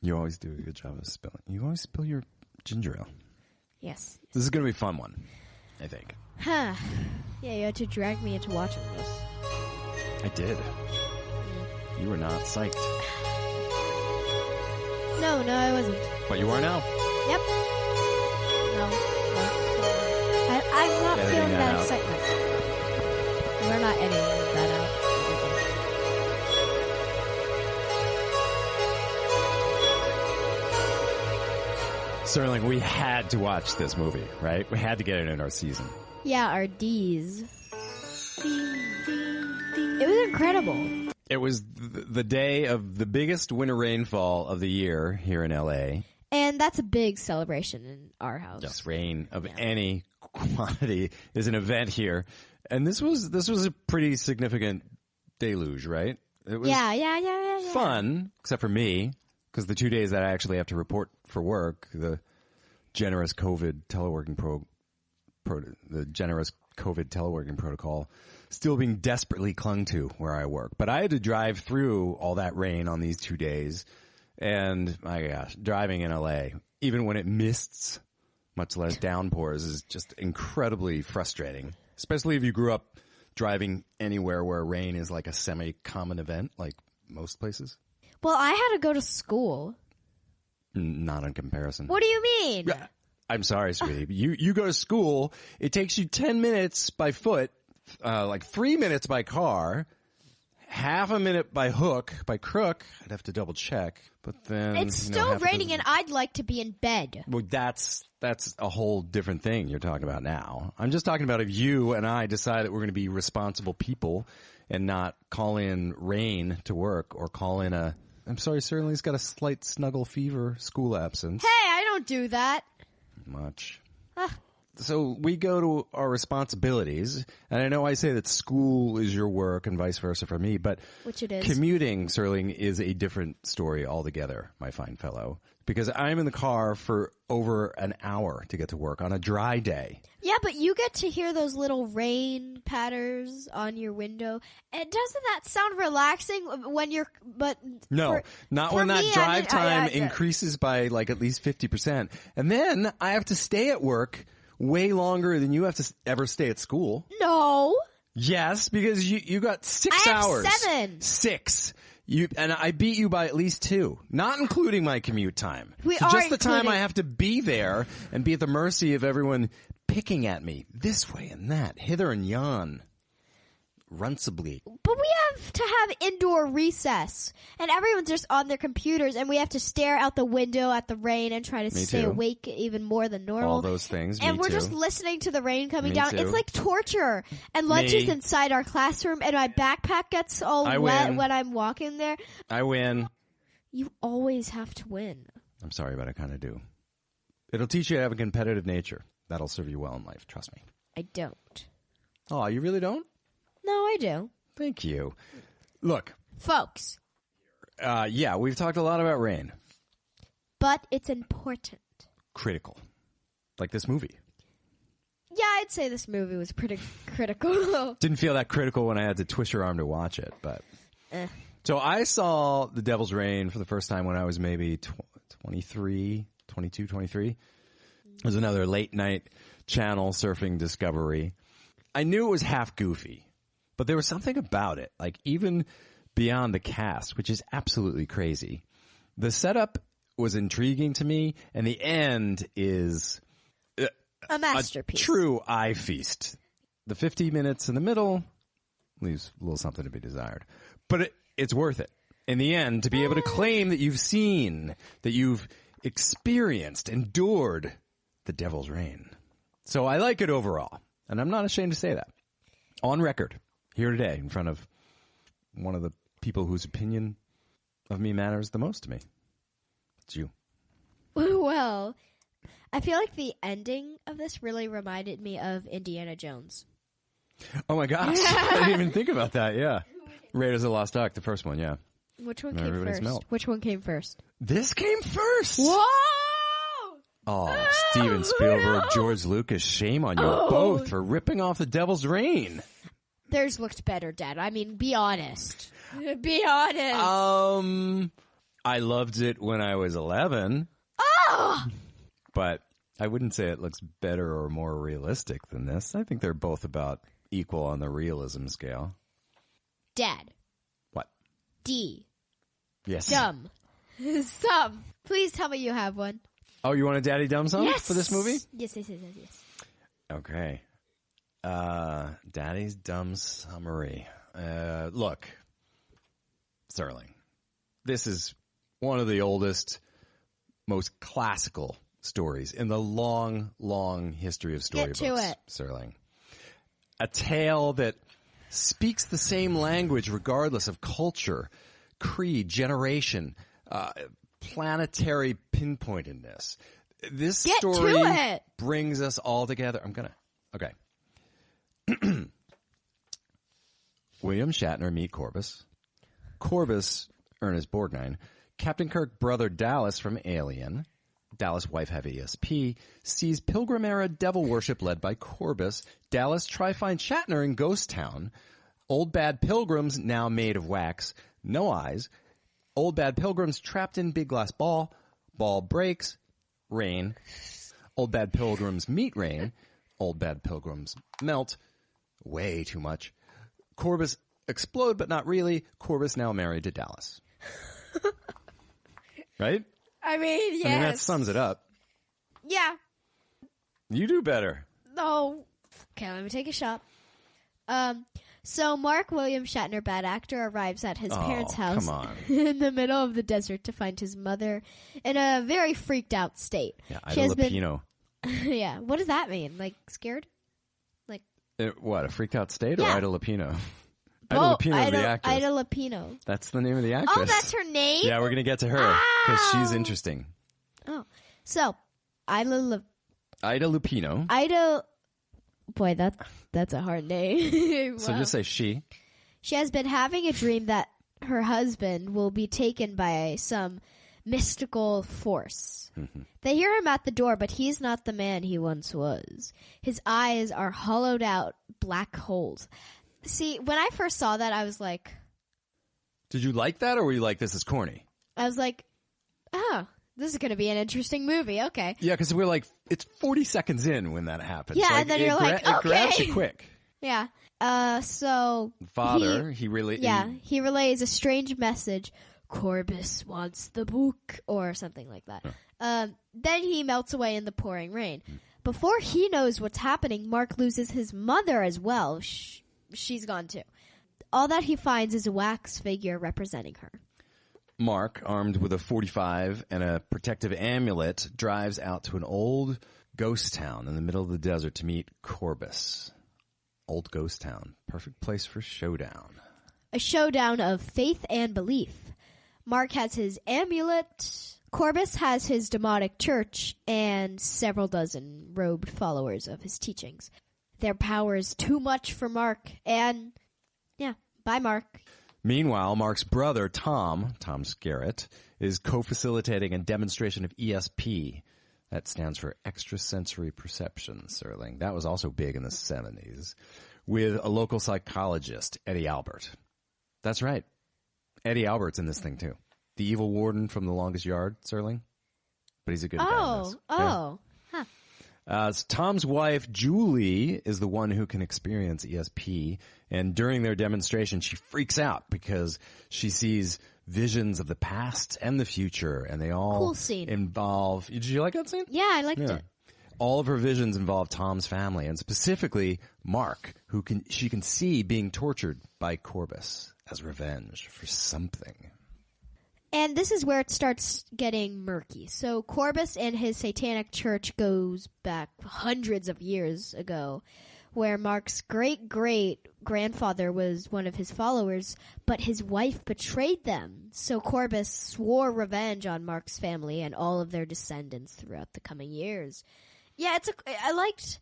You always do a good job of spilling. You always spill your ginger ale. Yes. This is going to be a fun one, I think. Huh. Yeah, you had to drag me into watching this. I did. You were not psyched. No, I wasn't. But you are now. Yep. No. I'm not Editing feeling that out. excitement. We're not editing that out. Serling, we had to watch this movie, right? We had to get it in our season. Yeah, our D's. It was incredible. It was the day of the biggest winter rainfall of the year here in L.A. And that's a big celebration in our house. Yes, rain of any quantity is an event here. And this was a pretty significant deluge, right? It was Yeah. fun, except for me, because the 2 days that I actually have to report for work, the generous COVID teleworking protocol still being desperately clung to where I work. But I had to drive through all that rain on these 2 days. And my gosh, driving in LA, even when it mists, much less downpours, is just incredibly frustrating. Especially if you grew up driving anywhere where rain is like a semi-common event, like most places. Well, I had to go to school. Not in comparison. What do you mean? I'm sorry, sweetie. You go to school, it takes you 10 minutes by foot, like 3 minutes by car, half a minute by crook. I'd have to double check, but then It's still raining and I'd like to be in bed. Well, that's a whole different thing you're talking about now. I'm just talking about if you and I decide that we're going to be responsible people and not call in rain to work or call in I'm sorry, Serling's got a slight snuggle fever, school absence. Hey, I don't do that. Much. So we go to our responsibilities, and I know I say that school is your work and vice versa for me, but Which it is. Commuting, Serling, is a different story altogether, my fine fellow, because I'm in the car for over an hour to get to work on a dry day. Yeah, but you get to hear those little rain patters on your window. And doesn't that sound relaxing when you're, No, not when that drive time increases by like at least 50%. And then I have to stay at work way longer than you have to ever stay at school. No. Yes, because you got 6 I have hours. 7. 6. And I beat you by at least 2, not including my commute time. We so are just the time including- I have to be there and be at the mercy of everyone picking at me this way and that, hither and yon, runsibly. But we have to have indoor recess. And everyone's just on their computers and we have to stare out the window at the rain and try to Me stay too. awake even more than normal. All those things. And Me we're too. just listening to the rain coming Me down. too. It's like torture. And lunch is Me. inside our classroom and my backpack gets all I wet win. when I'm walking there. I win. You always have to win. I'm sorry, but I kind of do. It'll teach you to have a competitive nature. That'll serve you well in life. Trust me. I don't. Oh, you really don't? No, I do. Thank you. Look, Folks. yeah, we've talked a lot about rain. But it's important. Critical. Like this movie. Yeah, I'd say this movie was pretty critical. Didn't feel that critical when I had to twist your arm to watch it, but. Eh. So I saw The Devil's Rain for the first time when I was maybe 23. It was another late night channel surfing discovery. I knew it was half goofy, but there was something about it, like even beyond the cast, which is absolutely crazy. The setup was intriguing to me, and the end is A masterpiece. a true eye feast. The 50 minutes in the middle leaves a little something to be desired, but it's worth it. In the end, to be able to claim that you've seen, that you've experienced, endured The Devil's Rain. So I like it overall, and I'm not ashamed to say that. On record, here today, in front of one of the people whose opinion of me matters the most to me. It's you. Well, I feel like the ending of this really reminded me of Indiana Jones. Oh my gosh. I didn't even think about that, yeah. Raiders of the Lost Ark, the first one, yeah. Which one Everybody came first? smelled. Which one came first? This came first! Whoa! Oh, Steven Spielberg, George Lucas, shame on you both for ripping off The Devil's Rain. Theirs looked better, Dad. I mean, be honest. Be honest. I loved it when I was 11, Oh! but I wouldn't say it looks better or more realistic than this. I think they're both about equal on the realism scale. Dad. What? D. Yes. Dumb. Some. Please tell me you have one. Oh, you want a daddy dumb song Yes. for this movie? Yes. Okay. Daddy's dumb summary. Look, Serling, this is one of the oldest, most classical stories in the long, long history of storybooks. Get to it. Serling. A tale that speaks the same language regardless of culture, creed, generation, planetary pinpointedness. This Get story to it. brings us all together. Okay. William Shatner meet Corbus. Corbus, Ernest Borgnine. Captain Kirk brother Dallas from Alien. Dallas wife have ESP. Sees Pilgrim era devil worship led by Corbus. Dallas try find Shatner in Ghost Town. Old bad pilgrims now made of wax. No eyes. Old bad pilgrims trapped in big glass ball. Ball breaks. Rain. Old bad pilgrims meet rain. Old bad pilgrims melt. Way too much. Corbus explode, but not really. Corbus now married to Dallas. Right? I mean, yes. I mean, that sums it up. Yeah. You do better. No. Okay, let me take a shot. So Mark William Shatner, bad actor, arrives at his parents' house come on. in the middle of the desert to find his mother in a very freaked out state. Yeah, She Ida has been- Lupino. Yeah. What does that mean? Like scared? Like What, a freaked out state or Yeah. Ida Lupino? Oh, Ida Lupino is the actress. Ida Lupino. That's the name of the actress. Oh, that's her name? Yeah, we're going to get to her because she's Ow. interesting. Oh. So, Ida Boy, that's a hard name. So Wow. just say she. She has been having a dream that her husband will be taken by some mystical force. They hear him at the door, but he's not the man he once was. His eyes are hollowed out black holes. See, when I first saw that, I was like, Did you like that or were you like, this is corny? oh, this is going to be an interesting movie. Okay. Yeah, because we're like, it's 40 seconds in when that happens. Yeah, and then you're like, it grabs okay. you quick. Yeah. So Father, he really... he relays a strange message. Corbus wants the book, or something like that. Then he melts away in the pouring rain. Before he knows what's happening, Mark loses his mother as well. She's gone too. All that he finds is a wax figure representing her. Mark, armed with a .45 and a protective amulet, drives out to an old ghost town in the middle of the desert to meet Corbus. Old ghost town. Perfect place for showdown. A showdown of faith and belief. Mark has his amulet. Corbus has his demonic church and several dozen robed followers of his teachings. Their power is too much for Mark, and yeah, bye Mark. Meanwhile, Mark's brother, Tom Skerritt, is co-facilitating a demonstration of ESP. That stands for extrasensory perception, Serling. That was also big in the 70s. With a local psychologist, Eddie Albert. That's right. Eddie Albert's in this thing, too. The evil warden from The Longest Yard, Serling. But he's a good guy in this. Huh. So Tom's wife, Julie, is the one who can experience ESP. And during their demonstration, she freaks out because she sees visions of the past and the future. And they all Cool scene. involve... Did you like that scene? Yeah, I liked it. All of her visions involve Tom's family, and specifically Mark, who she can see being tortured by Corbus as revenge for something. And this is where it starts getting murky. So Corbus and his satanic church goes back hundreds of years ago, where Mark's great-great-grandfather was one of his followers, but his wife betrayed them. So Corbus swore revenge on Mark's family and all of their descendants throughout the coming years. Yeah, I liked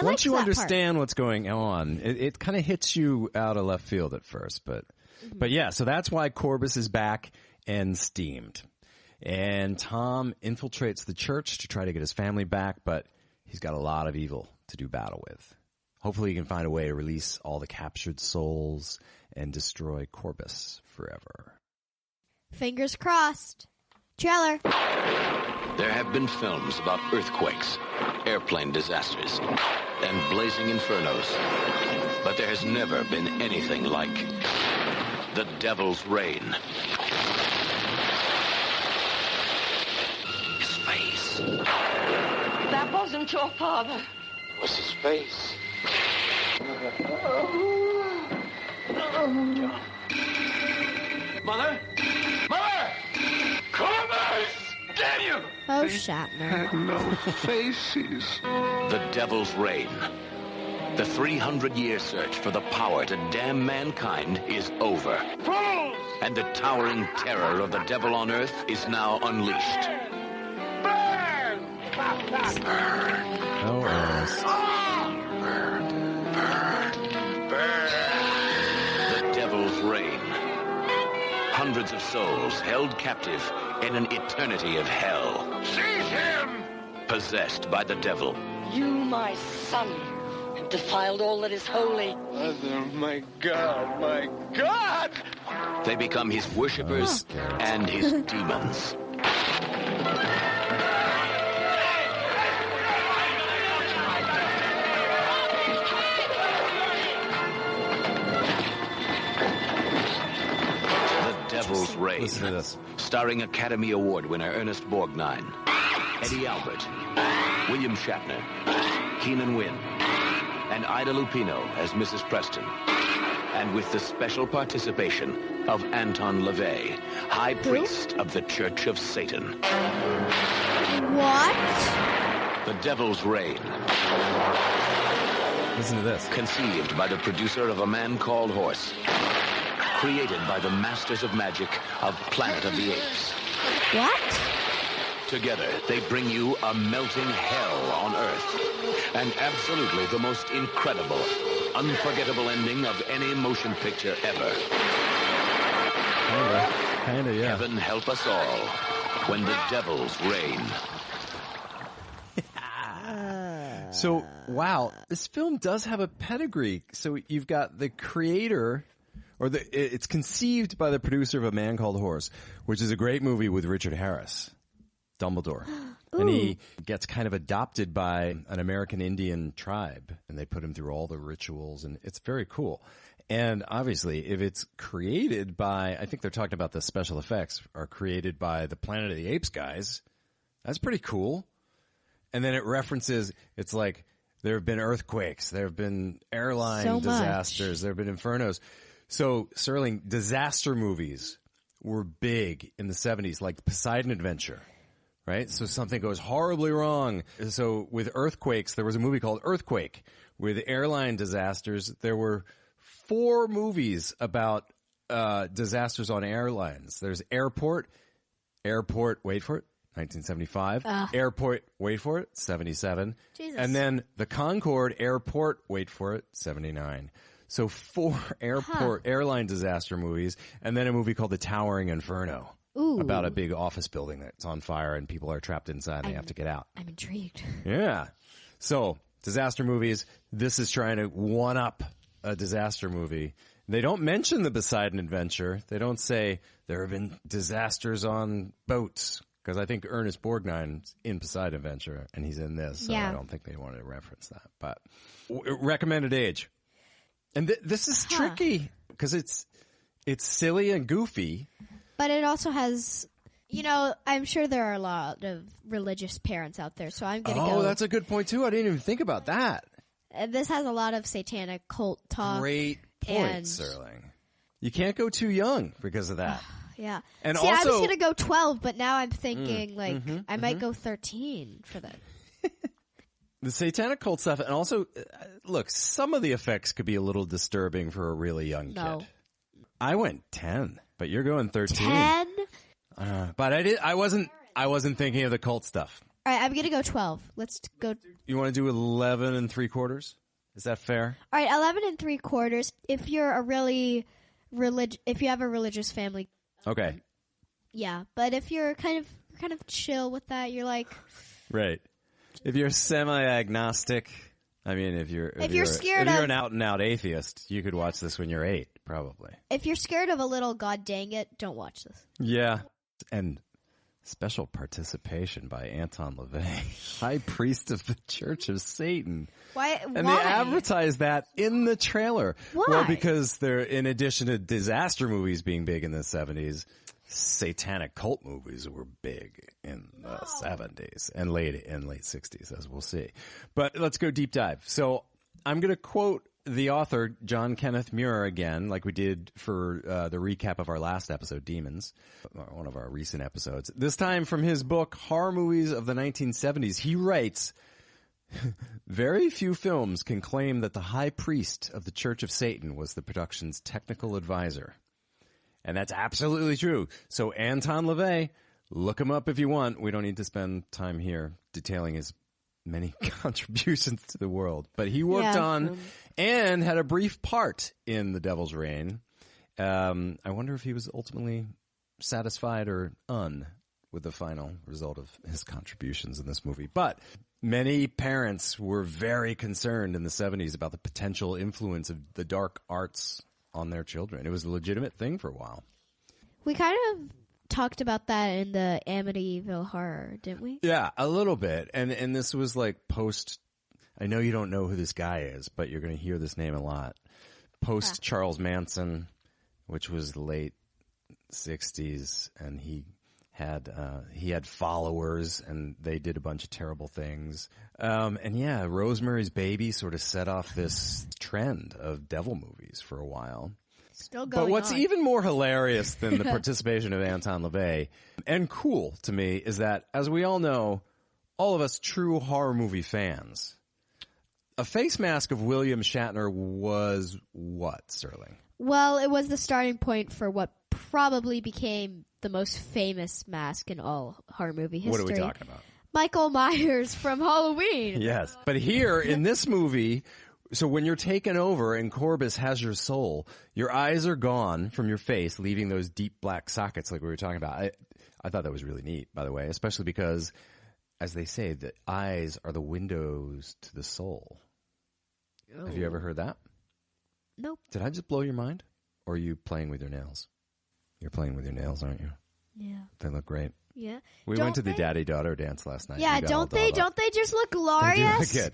Once you that understand what's going on, it kind of hits you out of left field at first, but yeah, so that's why Corbus is back and steamed. And Tom infiltrates the church to try to get his family back, but he's got a lot of evil to do battle with. Hopefully he can find a way to release all the captured souls and destroy Corbus forever. Fingers crossed. Trailer. There have been films about earthquakes, airplane disasters, and blazing infernos. But there has never been anything like the Devil's Reign. His face. That wasn't your father. What's his face? Mother? Mother! Corbus! Damn you! Oh, Shatner. No faces. The Devil's Reign. The 300-year search for the power to damn mankind is over. Fools! And the towering terror of the devil on earth is now unleashed. Burn! Oh, Ernest. The Devil's Reign. Hundreds of souls held captive in an eternity of hell. Seize him! Possessed by the devil. You, my son, have defiled all that is holy. Mother, my God, my God! They become his worshippers and his demons. Devil's Reign. Listen to this. Starring Academy Award winner Ernest Borgnine, Eddie Albert, William Shatner, Keenan Wynn, and Ida Lupino as Mrs. Preston. And with the special participation of Anton LaVey, High Priest of the Church of Satan. What? The Devil's Reign. Listen to this. Conceived by the producer of A Man Called Horse. Created by the masters of magic of Planet of the Apes. What? Together, they bring you a melting hell on Earth. And absolutely the most incredible, unforgettable ending of any motion picture ever. Kinda, yeah. Heaven help us all when the devils reign. So, wow, this film does have a pedigree. So you've got the creator... it's conceived by the producer of A Man Called Horse, which is a great movie with Richard Harris, Dumbledore. And he gets kind of adopted by an American Indian tribe, and they put him through all the rituals, and it's very cool. And obviously, if it's created by, I think they're talking about the special effects are created by the Planet of the Apes guys, that's pretty cool. And then it references, it's like, there have been earthquakes, there have been airline disasters, there have been infernos. So, Serling, disaster movies were big in the 70s, like Poseidon Adventure, right? So something goes horribly wrong. So with earthquakes, there was a movie called Earthquake. With airline disasters, there were 4 movies about disasters on airlines. There's Airport, wait for it, 1975. Airport, wait for it, 77. Jesus. And then the Concorde, Airport, wait for it, 79. So 4 airline disaster movies, and then a movie called The Towering Inferno. Ooh. About a big office building that's on fire and people are trapped inside and they have to get out. I'm intrigued. Yeah. So, disaster movies, this is trying to one-up a disaster movie. They don't mention the Poseidon Adventure. They don't say there have been disasters on boats. Because I think Ernest Borgnine's in Poseidon Adventure, and he's in this. So I don't think they wanted to reference that. But recommended age. And this is tricky because it's silly and goofy. But it also has, I'm sure there are a lot of religious parents out there, so I'm going to go. Oh, that's a good point, too. I didn't even think about that. This has a lot of satanic cult talk. Great point, Serling. You can't go too young because of that. Yeah. And I was also, going to go 12, but now I'm thinking, I might go 13 for that. the satanic cult stuff, and also, look, some of the effects could be a little disturbing for a really young kid. I went 10, but you're going 13. 10? But I wasn't thinking of the cult stuff. All right, I'm going to go 12. Let's go. You want to do 11 3/4? Is that fair? All right, 11 3/4. If you're a really if you have a religious family. Okay. Yeah, but if you're kind of chill with that, you're like. Right. If you're semi-agnostic, I mean, if you're scared if you're of- an out and out atheist, you could watch this when you're 8, probably. If you're scared of a little God dang it, don't watch this. Yeah. And special participation by Anton LaVey, High Priest of the Church of Satan. Why? And they advertise that in the trailer. Why? Well, because they're, in addition to disaster movies being big in the 70s, satanic cult movies were big in the 70s and late 60s, as we'll see. But let's go deep dive. So I'm going to quote the author, John Kenneth Muir, again, like we did for the recap of our last episode, Demons, one of our recent episodes. This time from his book, Horror Movies of the 1970s. He writes, very few films can claim that the high priest of the Church of Satan was the production's technical advisor. And that's absolutely true. So Anton LaVey, look him up if you want. We don't need to spend time here detailing his many contributions to the world. But he worked on and had a brief part in The Devil's Reign. I wonder if he was ultimately satisfied or with the final result of his contributions in this movie. But many parents were very concerned in the 70s about the potential influence of the dark arts on their children. It was a legitimate thing for a while. We kind of talked about that in the Amityville Horror, didn't we? Yeah, a little bit. And this was like post, I know you don't know who this guy is, but you're going to hear this name a lot. Post Charles Manson, which was late 60s, and he had followers, and they did a bunch of terrible things. And yeah, Rosemary's Baby sort of set off this trend of devil movies for a while. Still going But what's on. even more hilarious than the participation of Anton LaVey, and cool to me, is that, as we all know, all of us true horror movie fans, a face mask of William Shatner was what, Serling? Well, it was the starting point for what probably became the most famous mask in all horror movie history. What are we talking about? Michael Myers from Halloween. Yes. But here, in this movie, so when you're taken over and Corbus has your soul, your eyes are gone from your face, leaving those deep black sockets like we were talking about. I thought that was really neat, by the way, especially because, as they say, the eyes are the windows to the soul. Oh. Have you ever heard that? Nope. Did I just blow your mind? Or are you playing with your nails? You're playing with your nails, aren't you? Yeah. They look great. Yeah. We went to the daddy-daughter dance last night. Yeah, don't they just look glorious? They do look good.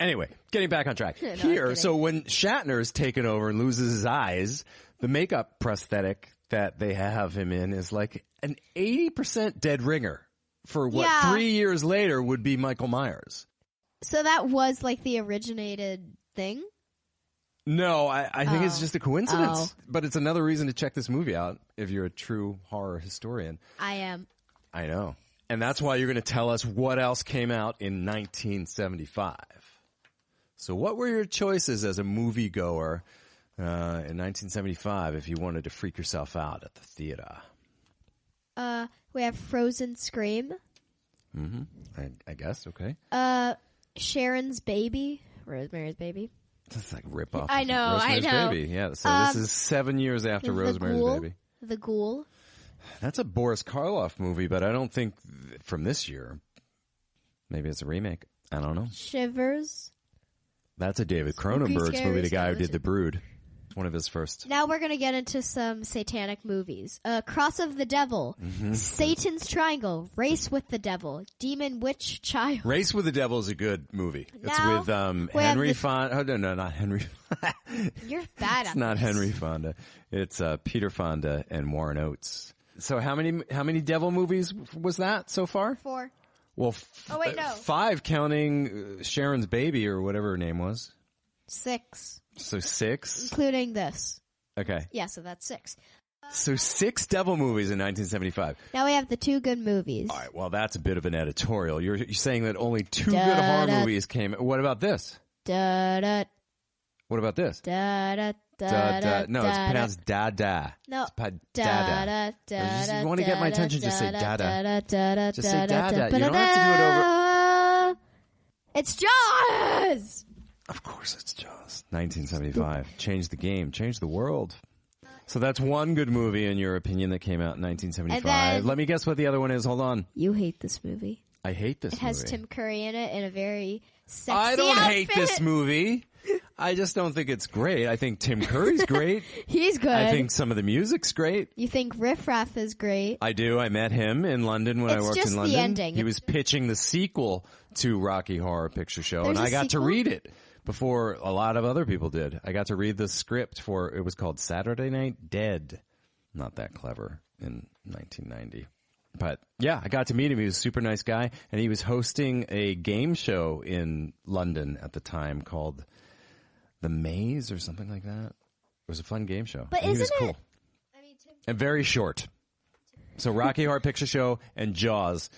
Anyway, getting back on track. No, Here, so when Shatner is taken over and loses his eyes, the makeup prosthetic that they have him in is like an 80% dead ringer for what 3 years later would be Michael Myers. So that was like the originated thing? No, I think it's just a coincidence. But it's another reason to check this movie out if you're a true horror historian. I am. I know. And that's why you're going to tell us what else came out in 1975. So what were your choices as a moviegoer in 1975 if you wanted to freak yourself out at the theater? We have Frozen Scream. Mm-hmm. I guess, okay. Sharon's Baby. Rosemary's Baby. That's like rip-off. I know, Rosemary's I know. Baby. Yeah, so this is 7 years after Rosemary's Baby. The Ghoul. That's a Boris Karloff movie, but I don't think from this year. Maybe it's a remake. I don't know. Shivers. That's a David Cronenberg's Scary movie, the guy who Skeleton. did The Brood. One of his first. Now we're going to get into some satanic movies. Cross of the Devil. Mm-hmm. Satan's Triangle. Race with the Devil. Demon Witch Child. Race with the Devil is a good movie. It's Now, with we have Henry the- Fonda. Oh, no, not Henry. You're bad It's at not this. Henry Fonda. It's Peter Fonda and Warren Oates. So how many devil movies was that so far? 4. Well, Oh, wait, no. 5 counting Sharon's Baby or whatever her name was. 6. So 6? Including this. Okay. Yeah, so that's 6. So 6 devil movies in 1975. Now we have the 2 good movies. All right, well, that's a bit of an editorial. You're saying that only 2 Da, good horror da. movies came. What about this? Da da What about this? da da Da, da da. da. No, it's pronounced da-da. No. It's pa- Da da-da. da da Just- da. you wanna get my da, attention, just say da da-da. da da da. Just say da, da-da. da, You don't have to do it over- It's Jaws. Of course it's Jaws. 1975. Changed the game. Changed the world. So that's one good movie, in your opinion, that came out in 1975. And then- Let me guess what the other one is. Hold on. You hate this movie. I hate this It has movie. Tim Curry in it in a very sexy I don't outfit. hate this movie. I just don't think it's great. I think Tim Curry's great. He's good. I think some of the music's great. You think Riff Raff is great. I do. I met him in London when I It's worked just in the London. ending. He was pitching the sequel to Rocky Horror Picture Show, There's and a I got to sequel? read it before a lot of other people did. I got to read the script for, it was called Saturday Night Dead. Not that clever in 1990. But yeah, I got to meet him. He was a super nice guy, and he was hosting a game show in London at the time called The Maze or something like that. It was a fun game show. But and he was isn't cool. it- And very short. So Rocky Horror Picture Show and Jaws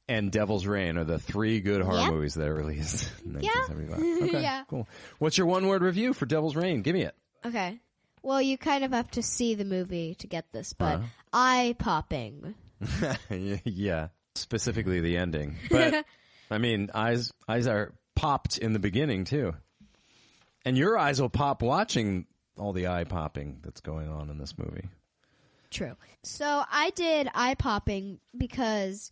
and Devil's Reign are the 3 good horror Yep. movies that are released in Yeah. 1975. Okay, Yeah. cool. What's your one-word review for Devil's Reign? Give me it. Okay. Well, you kind of have to see the movie to get this, but Uh-huh. eye-popping. Yeah, specifically the ending. But, I mean, eyes are popped in the beginning, too. And your eyes will pop watching all the eye-popping that's going on in this movie. True. So I did eye-popping because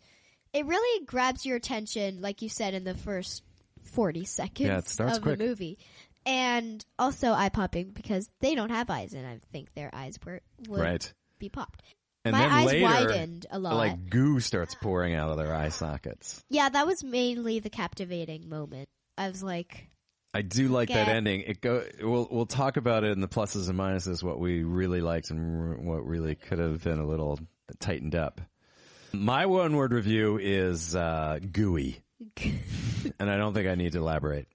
it really grabs your attention, like you said, in the first 40 seconds Yeah, it starts of quick. the movie. And also eye-popping because they don't have eyes, and I think their eyes would Right. be popped. And My then eyes later, widened a lot. like goo starts pouring out of their eye sockets. Yeah, that was mainly the captivating moment. I was like, I do like that Yeah. ending. We'll talk about it in the pluses and minuses, what we really liked and what really could have been a little tightened up. My one-word review is gooey, and I don't think I need to elaborate.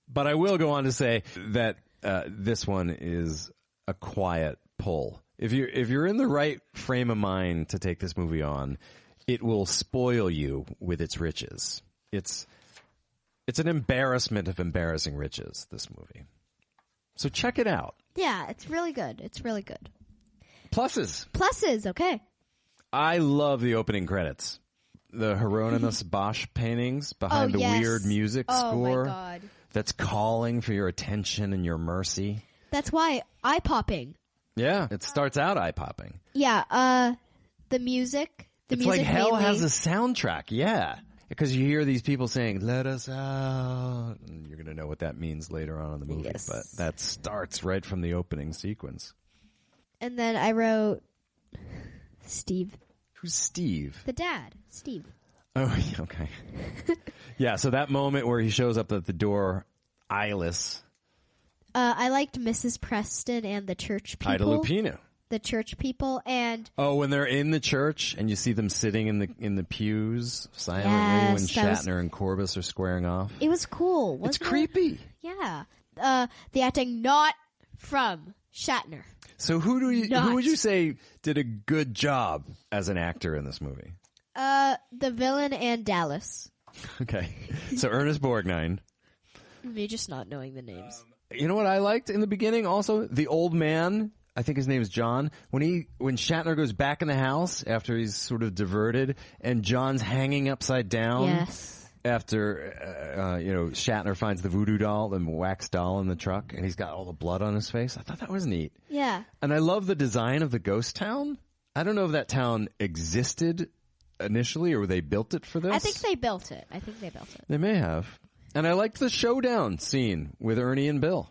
But I will go on to say that this one is a quiet pull. If you're in the right frame of mind to take this movie on, it will spoil you with its riches. It's an embarrassment of embarrassing riches, this movie. So check it out. yeah, it's really good. It's really good. Pluses. Pluses, okay. I love the opening credits. The Hieronymus Bosch paintings behind the yes. weird music Oh, score my God. that's calling for your attention and your mercy. That's why eye-popping. Yeah, it starts out eye-popping. Yeah, the music. It's music like hell mainly. has a soundtrack, yeah. Because you hear these people saying, "Let us out." And you're going to know what that means later on in the movie. Yes. But that starts right from the opening sequence. And then I wrote Steve. Who's Steve? The dad. Steve. Oh, yeah, okay. Yeah, so that moment where he shows up at the door, eyeless, I liked Mrs. Preston and the church people. Ida Lupino. The church people, and Oh, when they're in the church and you see them sitting in the pews silently Yes, when that was- Shatner and Corbus are squaring off. it was cool. It's Wasn't it? creepy. Yeah. The acting not from Shatner. So who would Not. you say did a good job as an actor in this movie? The villain and Dallas. Okay. So Ernest Borgnine. Me just not knowing the names. You know what I liked in the beginning also? The old man, I think his name is John, when Shatner goes back in the house after he's sort of diverted and John's hanging upside down. Yes. After, Shatner finds the voodoo doll, the wax doll in the truck, and he's got all the blood on his face. I thought that was neat. Yeah. And I love the design of the ghost town. I don't know if that town existed initially or they built it for this. I think they built it. They may have. And I liked the showdown scene with Ernie and Bill.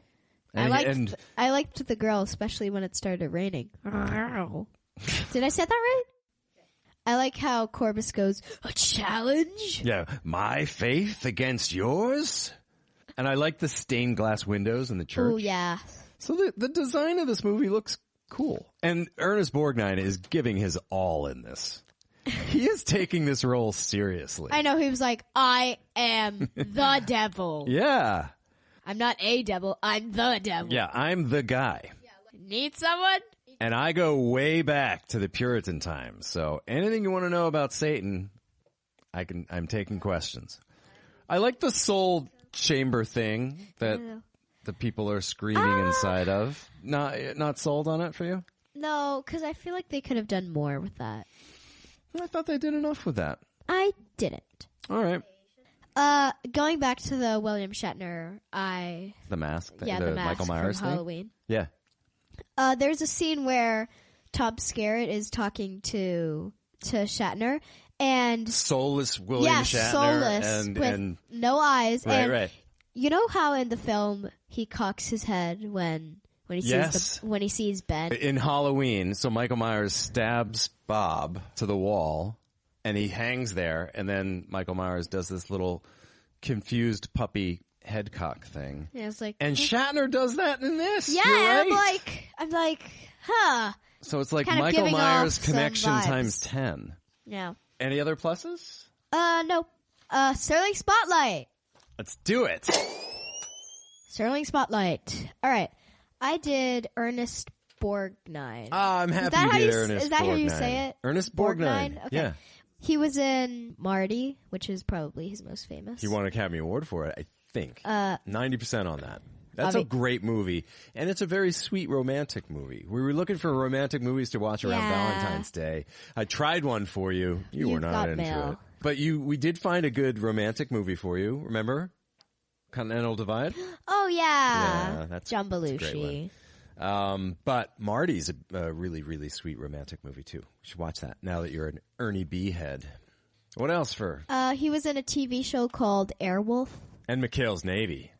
And, I liked the girl, especially when it started raining. Did I say that right? I like how Corbus goes, a challenge? yeah, my faith against yours? And I like the stained glass windows in the church. Oh, yeah. So the design of this movie looks cool. And Ernest Borgnine is giving his all in this. He is taking this role seriously. I know, he was like, I am the devil. Yeah. I'm not a devil, I'm the devil. Yeah, I'm the guy. Need someone? And I go way back to the Puritan times. So anything you want to know about Satan, I'm taking questions. I like the soul chamber thing that the people are screaming inside of. Not sold on it for you? No, because I feel like they could have done more with that. I thought they did enough with that. I didn't. All right. Going back to the William Shatner, The mask. the mask Michael Myers from thing. Halloween. Yeah. There's a scene where Tom Skerritt is talking to Shatner, and soulless William Shatner. soulless with no eyes. Right, right. You know how in the film he cocks his head when he sees Ben? In Halloween, so Michael Myers stabs Bob to the wall, and he hangs there, and then Michael Myers does this little confused puppy head cock thing. Yeah, it's like, and Shatner does that in this. Yeah, You're right. I'm like, huh. So it's like kind of Michael Myers off some connection vibes. times 10. Yeah. Any other pluses? No. Serling Spotlight. Let's do it. Serling Spotlight. All right. I did Ernest Borgnine. I'm happy you did Ernest Borgnine. Is that how you say it? Ernest Borgnine. Okay. Yeah. He was in Marty, which is probably his most famous. He won an Academy Award for it, I think. 90% on that. That's a great movie, and it's a very sweet romantic movie. We were looking for romantic movies to watch around Valentine's Day. I tried one for you. You were not into it. But we did find a good romantic movie for you, remember? Continental Divide? Oh, yeah. That's John a great Belushi. one. But Marty's a really, really sweet romantic movie, too. You should watch that now that you're an Ernie B. head. What else for? He was in a TV show called Airwolf. And McHale's Navy.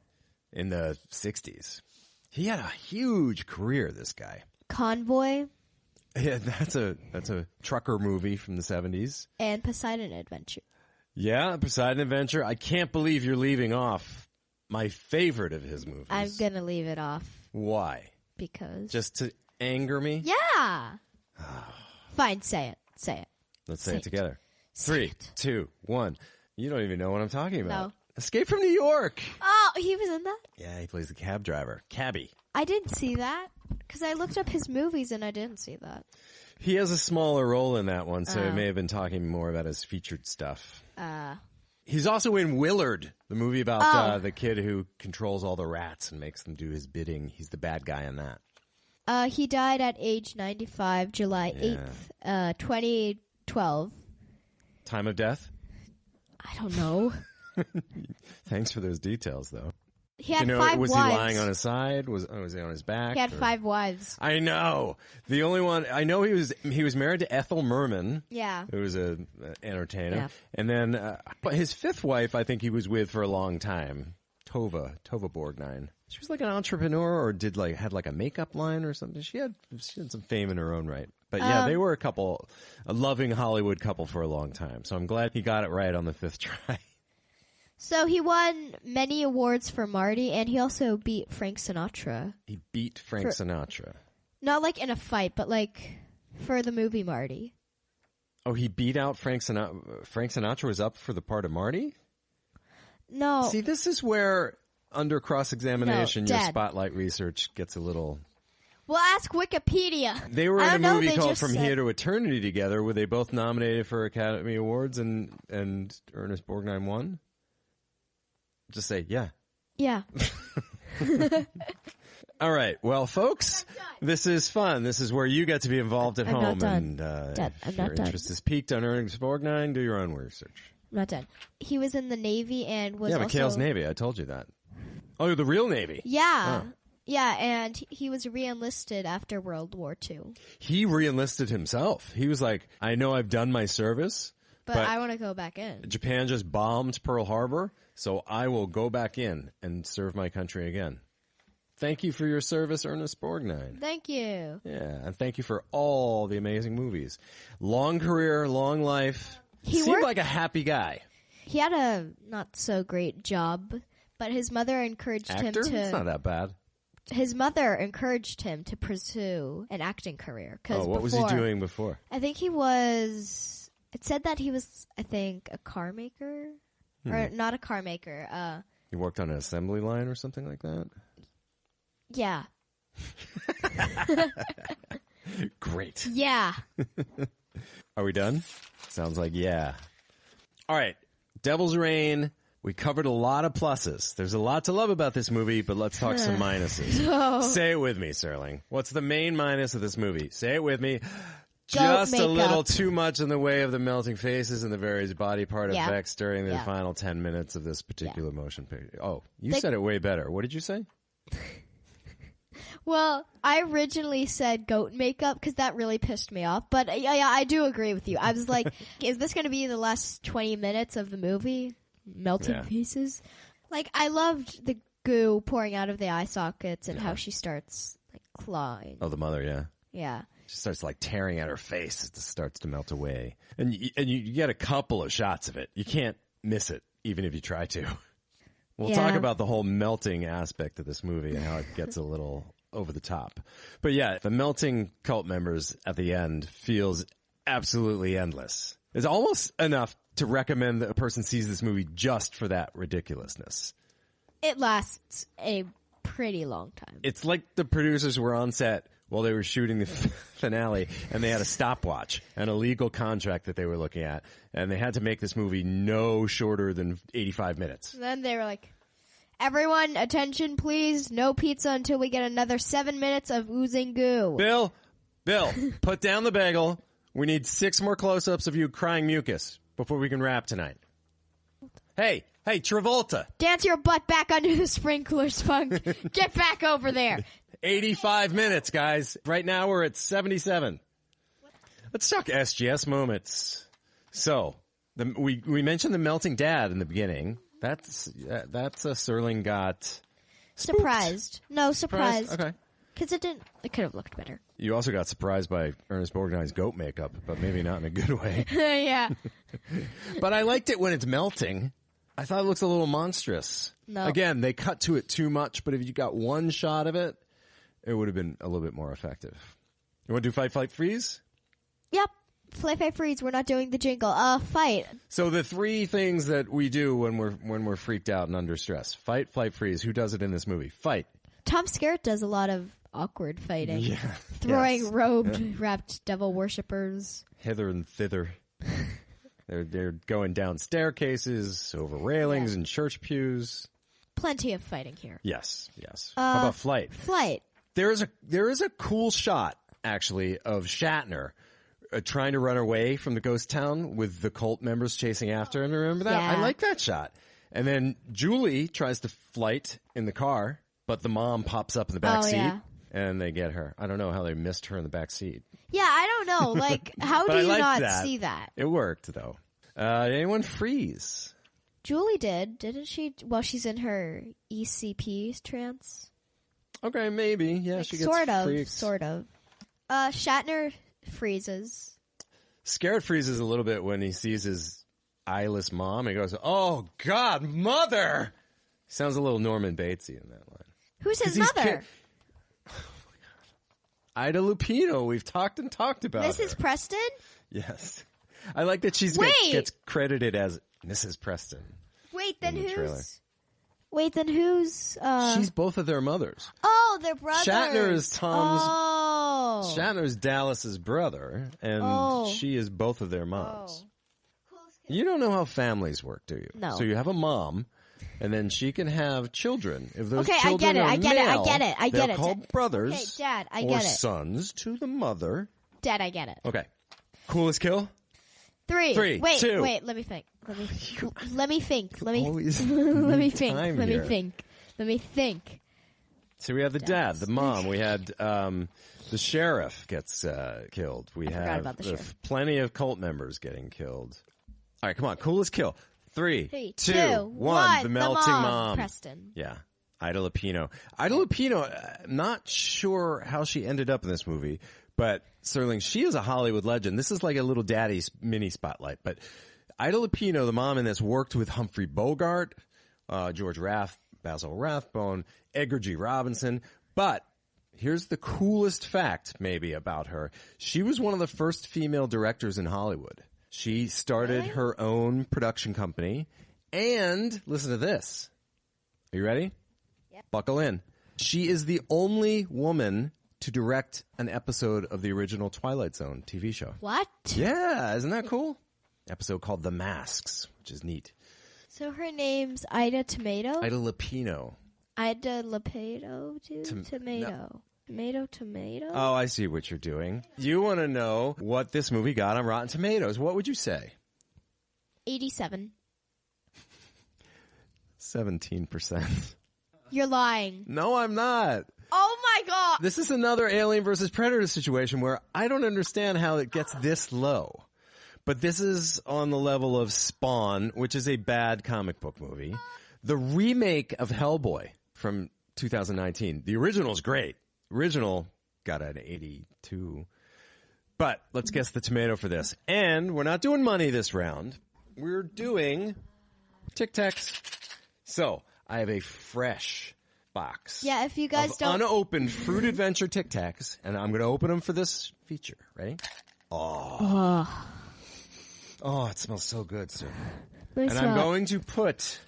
In the 60s. He had a huge career, this guy. Convoy. Yeah, that's a trucker movie from the 70s. And Poseidon Adventure. Yeah, Poseidon Adventure. I can't believe you're leaving off my favorite of his movies. I'm going to leave it off. Why? Because. Just to anger me? Yeah. Fine, say it. Say it. Let's say it together. 3, 2, 1. You don't even know what I'm talking about. No. Escape from New York. Oh, he was in that? Yeah, he plays the cab driver. Cabby. I didn't see that because I looked up his movies and I didn't see that. He has a smaller role in that one, so he may have been talking more about his featured stuff. He's also in Willard, the movie about the kid who controls all the rats and makes them do his bidding. He's the bad guy in that. He died at age 95, July 8th, 2012. Time of death? I don't know. Thanks for those details, though. He had 5 was wives. He lying on his side? Was he on his back? He had 5 wives. I know. The only one I know, he was married to Ethel Merman. Yeah. Who was an entertainer. Yeah. And then but his 5th wife, I think he was with for a long time. Tova Borgnine. She was like an entrepreneur, or had like a makeup line or something. She had some fame in her own right. But yeah, they were a loving Hollywood couple for a long time. So I'm glad he got it right on the 5th try. So he won many awards for Marty, and he also beat Frank Sinatra. He beat Frank Sinatra. Not like in a fight, but like for the movie Marty. Oh, he beat out Frank Sinatra. Frank Sinatra was up for the part of Marty? No. See, this is where, under cross-examination, your Dad. spotlight research gets a little... Well, ask Wikipedia. They were in a movie called From Here to Eternity together. Were they both nominated for Academy Awards and Ernest Borgnine won? Just say, yeah. Yeah. All right. Well, folks, this is fun. This is where you get to be involved at I'm home. not done. And Dad, I'm if not your done. interest is piqued on Ernest Borgnine, do your own research. I'm not done. He was in the Navy and was also... McHale's Navy. I told you that. Oh, the real Navy. Yeah. Oh. Yeah, and he was re-enlisted after World War II. He re-enlisted himself. He was like, I know I've done my service, but I want to go back in. Japan just bombed Pearl Harbor, so I will go back in and serve my country again. Thank you for your service, Ernest Borgnine. Thank you. Yeah, and thank you for all the amazing movies. Long career, long life. He seemed like a happy guy. He had a not so great job, but his mother encouraged him to... It's not that bad. His mother encouraged him to pursue an acting career. What was he doing before? I think he was... It said that he was, I think, a car maker. Or not a car maker. He worked on an assembly line or something like that? Yeah. Great. Yeah. Are we done? Sounds like yeah. All right. Devil's Reign. We covered a lot of pluses. There's a lot to love about this movie, but let's talk some minuses. No. Say it with me, Serling. What's the main minus of this movie? Say it with me. Goat Just makeup. a little too much in the way of the melting faces and the various body part Yeah. effects during the Yeah. final 10 minutes of this particular motion picture. Oh, you said it way better. What did you say? Well, I originally said goat makeup because that really pissed me off. But yeah, I do agree with you. I was like, is this going to be the last 20 minutes of the movie? Melting pieces? Like, I loved the goo pouring out of the eye sockets and how she starts like clawing. Oh, the mother, yeah. Yeah. She starts like tearing at her face as it starts to melt away. And you get a couple of shots of it. You can't miss it, even if you try to. We'll talk about the whole melting aspect of this movie and how it gets a little over the top. But yeah, the melting cult members at the end feels absolutely endless. It's almost enough to recommend that a person sees this movie just for that ridiculousness. It lasts a pretty long time. It's like the producers were on set while they were shooting the finale, and they had a stopwatch, an illegal contract that they were looking at, and they had to make this movie no shorter than 85 minutes. Then they were like, everyone, attention please, no pizza until we get another 7 minutes of oozing goo. Bill, put down the bagel. We need 6 more close-ups of you crying mucus before we can wrap tonight. Hey, Travolta. Dance your butt back under the sprinkler, Spunk. Get back over there. 85 minutes, guys. Right now we're at 77. Let's talk SGS moments. So, we mentioned the melting dad in the beginning. That's a Serling got spooked. Surprised. No, surprised. Okay. Because it could have looked better. You also got surprised by Ernest Borgnine's goat makeup, but maybe not in a good way. Yeah. But I liked it when it's melting. I thought it looks a little monstrous. No. Again, they cut to it too much, but if you got one shot of it, it would have been a little bit more effective. You want to do fight, flight, freeze? Yep. Flight, fight, freeze. We're not doing the jingle. Fight. So the 3 things that we do when we're freaked out and under stress. Fight, flight, freeze. Who does it in this movie? Fight. Tom Skerritt does a lot of awkward fighting. Yeah. Throwing robed, wrapped devil worshippers. Hither and thither. They're going down staircases, over railings and church pews. Plenty of fighting here. Yes. How about flight? Flight. There is a cool shot, actually, of Shatner trying to run away from the ghost town with the cult members chasing after him. Remember that? Yeah. I like that shot. And then Julie tries to flight in the car, but the mom pops up in the back seat, and they get her. I don't know how they missed her in the back seat. Yeah, I don't know. Like, how do you not see that? It worked, though. Anyone freeze? Julie didn't she? Well, she's in her ECP trance. Okay, maybe. Yeah, Like, she gets sort of. Shatner freezes. Skerritt freezes a little bit when he sees his eyeless mom. He goes, "Oh God, mother!" Sounds a little Norman Batesy in that line. Who's his mother? Oh my God. Ida Lupino. We've talked about Mrs. her. Preston? Yes. I like that she gets credited as Mrs. Preston. Wait, then in the trailer. who's? Wait, then who's? She's both of their mothers. Oh, their brothers. Shatner is Tom's. Oh. Shatner's Dallas's brother, and she is both of their moms. You don't know how families work, do you? No. So you have a mom, and then she can have children. If those Okay, children I get it. they're called brothers. Okay, Dad, I or get it. sons to the mother. Dad, I get it. Okay. Coolest kill? 3. Wait, 2. Let me think. Let me think. Let me think. So we have the dad, the mom. We had the sheriff gets killed. We have plenty of cult members getting killed. All right, come on. Coolest kill. 3, 2, 1. The melting mom. Preston. Yeah. Ida Lupino. Ida Lupino, not sure how she ended up in this movie, but Serling, she is a Hollywood legend. This is like a little daddy's mini spotlight. But Ida Lupino, the mom in this, worked with Humphrey Bogart, George Basil Rathbone, Edgar G. Robinson. But here's the coolest fact maybe about her. She was one of the first female directors in Hollywood. She started her own production company. And listen to this. Are you ready? Yep. Buckle in. She is the only woman to direct an episode of the original Twilight Zone TV show. What? Yeah, isn't that cool? Episode called The Masks, which is neat. So her name's Ida Tomato? Ida Lupino. Ida Lupino, too? Tomato. No. Tomato? Oh, I see what you're doing. You want to know what this movie got on Rotten Tomatoes. What would you say? 87. 17%. You're lying. No, I'm not. Oh my god! This is another Alien versus Predator situation where I don't understand how it gets this low. But this is on the level of Spawn, which is a bad comic book movie. The remake of Hellboy from 2019. The original is great. Original got an 82. But let's guess the tomato for this. And we're not doing money this round. We're doing Tic Tacs. So I have a fresh box. Yeah, if you guys of don't... unopened Fruit Adventure Tic Tacs. And I'm going to open them for this feature. Ready? Oh, it smells so good, sir. Nice And I'm going to put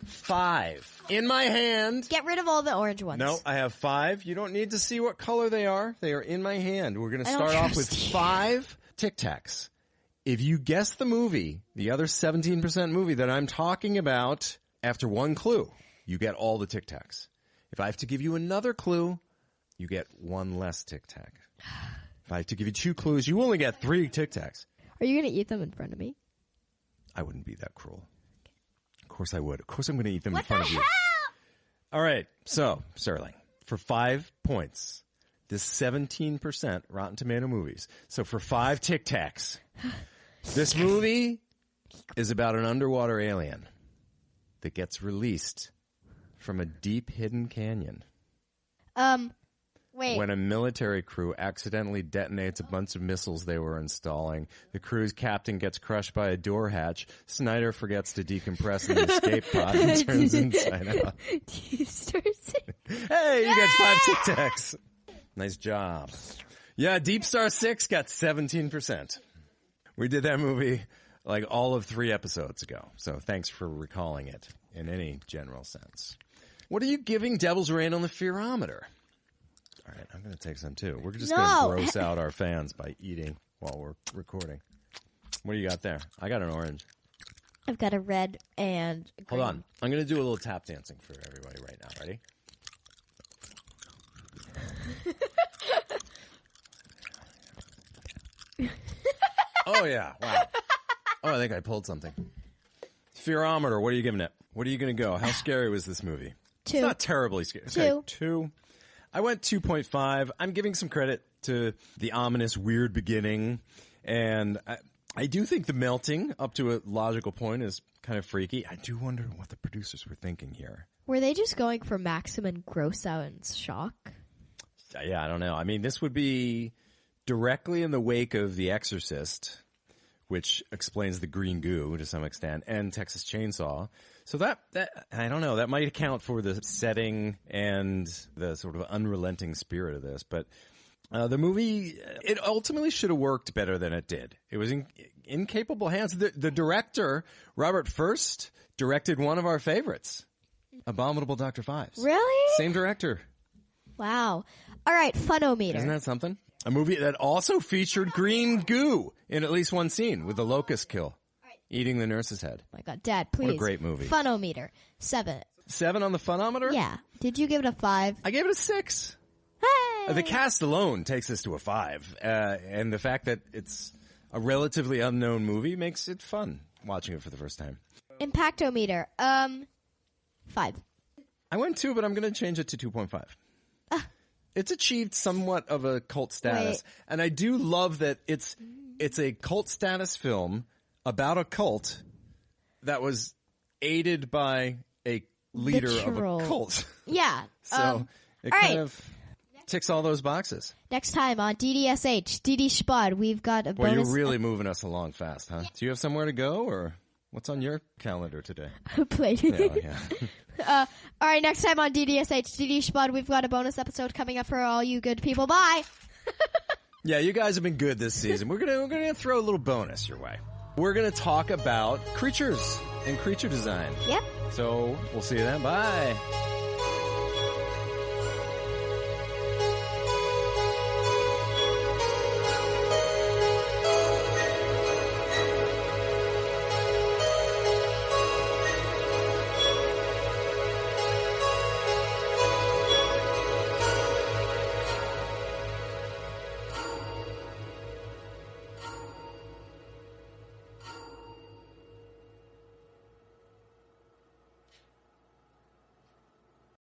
5 in my hand. Get rid of all the orange ones. No, I have 5. You don't need to see what color they are. They are in my hand. We're going to start off with 5 Tic Tacs. If you guess the movie, the other 17% movie that I'm talking about, after one clue, you get all the Tic Tacs. If I have to give you another clue, you get one less Tic Tac. If I have to give you 2 clues, you only get 3 Tic Tacs. Are you going to eat them in front of me? I wouldn't be that cruel. Of course I would. Of course I'm going to eat them in What front the of you. hell? All right. So, Serling, for 5 points, this 17% Rotten Tomato movies. So for 5 Tic Tacs, this movie is about an underwater alien that gets released from a deep hidden canyon. Wait. When a military crew accidentally detonates a bunch of missiles they were installing, the crew's captain gets crushed by a door hatch. Snyder forgets to decompress in the escape pod and turns inside out. Do you start saying... Hey, you got 5 Tic Tacs. Nice job. Yeah, Deep Star 6 got 17%. We did that movie like all of 3 episodes ago, so thanks for recalling it in any general sense. What are you giving Devil's Reign on the Fearometer? All right, I'm going to take some too. We're just going to gross out our fans by eating while we're recording. What do you got there? I got an orange. I've got a red and a green. Hold on. I'm going to do a little tap dancing for everybody right now. Ready? Oh, yeah. Wow. Oh, I think I pulled something. Fearometer, what are you giving it? What are you going to go? How scary was this movie? 2. It's not terribly scary. Two. Okay, 2. I went 2.5. I'm giving some credit to the ominous, weird beginning. And I do think the melting up to a logical point is kind of freaky. I do wonder what the producers were thinking here. Were they just going for maximum gross out and shock? Yeah, I don't know. I mean, this would be directly in the wake of The Exorcist, which explains the green goo to some extent, and Texas Chainsaw. So that I don't know, that might account for the setting and the sort of unrelenting spirit of this. But the movie, it ultimately should have worked better than it did. It was in capable hands. The director, Robert Furst, directed one of our favorites, Abominable Dr. Fives. Really? Same director. Wow. All right, Funometer. Isn't that something? A movie that also featured green goo in at least one scene with the locust kill, eating the nurse's head. Oh my God, Dad, please. What a great movie. Funometer. 7. 7 on the Funometer? Yeah. Did you give it a 5? I gave it a 6. Hey! The cast alone takes this to a 5. And the fact that it's a relatively unknown movie makes it fun watching it for the first time. Impactometer. 5. I went 2, but I'm going to change it to 2.5. It's achieved somewhat of a cult status. Wait. And I do love that it's a cult status film about a cult that was aided by a leader Literal. of a cult. Yeah. So it all kind right. of ticks all those boxes. Next time on DDSH, DD Spud, we've got a Boy, bonus. you're really moving us along fast, huh? Do you have somewhere to go, or what's on your calendar today? Played. Yeah. All right, next time on DDSH, DD Spud, we've got a bonus episode coming up for all you good people. Bye! Yeah, you guys have been good this season. We're gonna throw a little bonus your way. We're gonna talk about creatures and creature design. Yep. So we'll see you then. Bye.